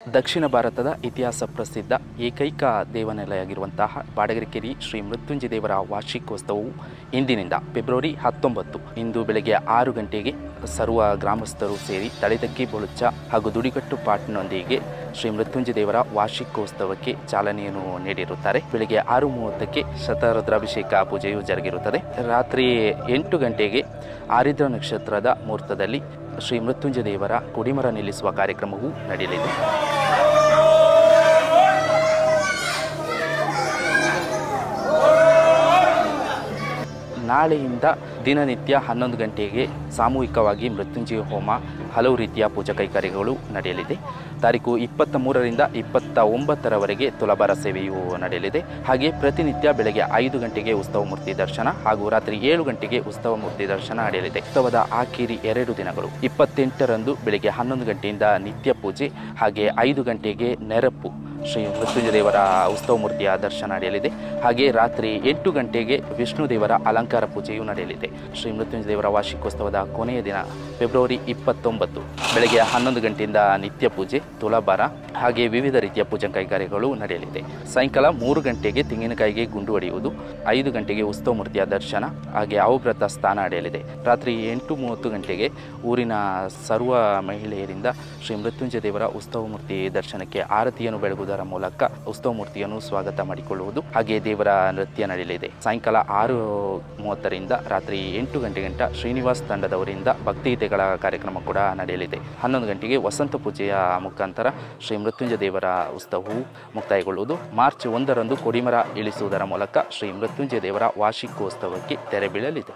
ದಕ್ಷಿಣ ಭಾರತದ ಇತಿಹಾಸ ಪ್ರಸಿದ್ಧ ಏಕೈಕ ದೇವಾಲಯವಾಗಿರುವಂತಹ ಬಾಡಗೇರಿ ಶ್ರೀ ಮೃತ್ಯುಂಜಯ ದೇವರ ವಾರ್ಷಿಕೋತ್ಸವವು ಇಂದಿನಿಂದ ಫೆಬ್ರವರಿ 19 ಇಂದು ಬೆಳಗ್ಗೆ 6 ಗಂಟೆಗೆ ಸರ್ವ ಗ್ರಾಮಸ್ಥರು ಸೇರಿ ತಳೆದಕ್ಕಿ ಬೊಳುಚ್ಚ ಹಾಗೂ ದುಡಿಗಟ್ಟು ಪಾಟ್ನೊಂದಿಗೆ ಶ್ರೀ ಮೃತ್ಯುಂಜಯ ದೇವರ ವಾರ್ಷಿಕೋತ್ಸವಕ್ಕೆ ಚಾಲನೆಯನ್ನು ನೀಡಿರುತ್ತಾರೆ. ಬೆಳಗ್ಗೆ 6:30ಕ್ಕೆ ಶತರುದ್ರಾಭಿಷೇಕ ಪೂಜೆಯು ಜರುಗಿರುತ್ತದೆ. ರಾತ್ರಿ 8 ಗಂಟೆಗೆ ಆರಿದ್ರ ನಕ್ಷತ್ರದ ಮುಹೂರ್ತದಲ್ಲಿ ಶ್ರೀ ಮೃತ್ಯುಂಜಯ ದೇವರ ಕೊಡಿಮರ ನಿಲ್ಲಿಸುವ ಕಾರ್ಯಕ್ರಮವೂ ನಡೆಯಲಿದೆ. ನಾಳೆಯಿಂದ ದಿನನಿತ್ಯ 11 ಗಂಟೆಗೆ ಸಾಮೂಹಿಕವಾಗಿ ಮೃತ್ಯುಂಜಯ ಹೋಮ, ಹಲವು ರೀತಿಯ ಪೂಜಾ ಕೈಂಕರ್ಯಗಳು ನಡೆಯಲಿದೆ. ತಾರೀಕು 23ರಿಂದ 29ರವರೆಗೆ ತುಲಾಭಾರ ಸೇವೆಯು ನಡೆಯಲಿದೆ. ಹಾಗೆ ಪ್ರತಿನಿತ್ಯ ಬೆಳಗ್ಗೆ 5 ಗಂಟೆಗೆ ಉತ್ಸವ ಮೂರ್ತಿ ದರ್ಶನ ಹಾಗೂ ರಾತ್ರಿ 7 ಗಂಟೆಗೆ ಉತ್ಸವ ಮೂರ್ತಿ ದರ್ಶನ ನಡೆಯಲಿದೆ. ಉತ್ಸವದ ಆಖರಿ 2 ದಿನಗಳು 28ರಂದು ಬೆಳಗ್ಗೆ 11 ಗಂಟೆಯಿಂದ ನಿತ್ಯ ಪೂಜೆ ಹಾಗೆ 5 ಗಂಟೆಗೆ ನೆರಪು ಶ್ರೀ ಮೃತ್ಯುಂಜಯ ದೇವರ ಉತ್ಸವ ಮೂರ್ತಿಯ ದರ್ಶನ ನಡೆಯಲಿದೆ. ಹಾಗೆ ರಾತ್ರಿ 8 ಗಂಟೆಗೆ ವಿಷ್ಣು ದೇವರ ಅಲಂಕಾರ ಪೂಜೆಯೂ ನಡೆಯಲಿದೆ. ಶ್ರೀ ಮೃತ್ಯುಂಜಯ ದೇವರ ವಾರ್ಷಿಕೋತ್ಸವದ ಕೊನೆಯ ದಿನ ಫೆಬ್ರವರಿ 29 ಬೆಳಗ್ಗೆ 11 ಗಂಟೆಯಿಂದ ನಿತ್ಯ ಪೂಜೆ, ತುಲಾಭಾರ ಹಾಗೆ ವಿವಿಧ ರೀತಿಯ ಪೂಜಾ ಕೈಂಕರ್ಯಗಳು ನಡೆಯಲಿದೆ. ಸಾಯಂಕಾಲ 3 ಗಂಟೆಗೆ ತೆಂಗಿನಕಾಯಿಗೆ ಗುಂಡು ಹೊಡೆಯುವುದು, 5 ಗಂಟೆಗೆ ಉತ್ಸವ ಮೂರ್ತಿಯ ದರ್ಶನ ಹಾಗೆ ಅವಭೃತ ಸ್ಥಾನ ನಡೆಯಲಿದೆ. ರಾತ್ರಿ 8:30 ಗಂಟೆಗೆ ಊರಿನ ಸರ್ವ ಮಹಿಳೆಯರಿಂದ ಶ್ರೀ ಮೃತ್ಯುಂಜಯ ದೇವರ ಉತ್ಸವ ಮೂರ್ತಿ ದರ್ಶನಕ್ಕೆ ಆರತಿಯನ್ನು ಬೆಳಗುವುದರ ಮೂಲಕ ಉತ್ಸವ ಮೂರ್ತಿಯನ್ನು ಸ್ವಾಗತ ಮಾಡಿಕೊಳ್ಳುವುದು ಹಾಗೆ ದೇವರ ನೃತ್ಯ ನಡೆಯಲಿದೆ. ಸಾಯಂಕಾಲ 6:30ರಿಂದ ರಾತ್ರಿ 8 ಗಂಟೆ ಗಂಟ ಶ್ರೀನಿವಾಸ್ ತಂಡದವರಿಂದ ಭಕ್ತಿಗೀತೆಗಳ ಕಾರ್ಯಕ್ರಮ ಕೂಡ ನಡೆಯಲಿದೆ. 11 ಗಂಟೆಗೆ ವಸಂತ ಪೂಜೆಯ ಮುಖಾಂತರ ಶ್ರೀ ಮೃತ್ಯುಂಜಯ ದೇವರ ಉತ್ಸವವು ಮುಕ್ತಾಯಗೊಳ್ಳುವುದು. ಮಾರ್ಚ್ 1ರಂದು ಕೊಡಿಮರ ಇಳಿಸುವುದರ ಮೂಲಕ ಶ್ರೀ ಮೃತ್ಯುಂಜಯ ದೇವರ ವಾರ್ಷಿಕೋತ್ಸವಕ್ಕೆ ತೆರೆ ಬೀಳಲಿದೆ.